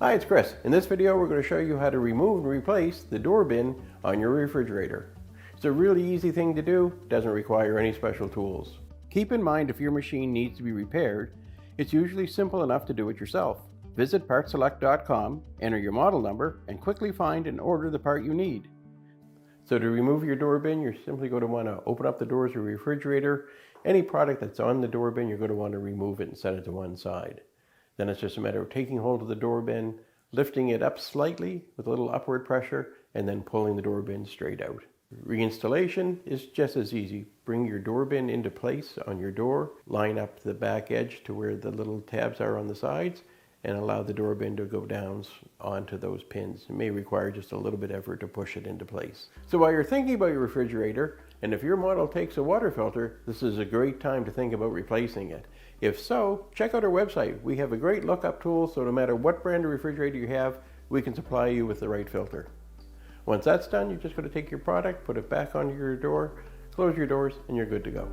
Hi, it's Chris. In this video, we're going to show you how to remove and replace the door bin on your refrigerator. It's a really easy thing to do, doesn't require any special tools. Keep in mind if your machine needs to be repaired, it's usually simple enough to do it yourself. Visit PartSelect.com, enter your model number, and quickly find and order the part you need. So to remove your door bin, you're simply going to want to open up the doors of your refrigerator. Any product that's on the door bin, you're going to want to remove it and set it to one side. Then it's just a matter of taking hold of the door bin, lifting it up slightly with a little upward pressure, and then pulling the door bin straight out. Reinstallation is just as easy. Bring your door bin into place on your door, line up the back edge to where the little tabs are on the sides, and allow the door bin to go down onto those pins. It may require just a little bit of effort to push it into place. So while you're thinking about your refrigerator, and if your model takes a water filter, this is a great time to think about replacing it. If so, check out our website. We have a great lookup tool, so no matter what brand of refrigerator you have, we can supply you with the right filter. Once that's done, you're just going to take your product, put it back onto your door, close your doors, and you're good to go.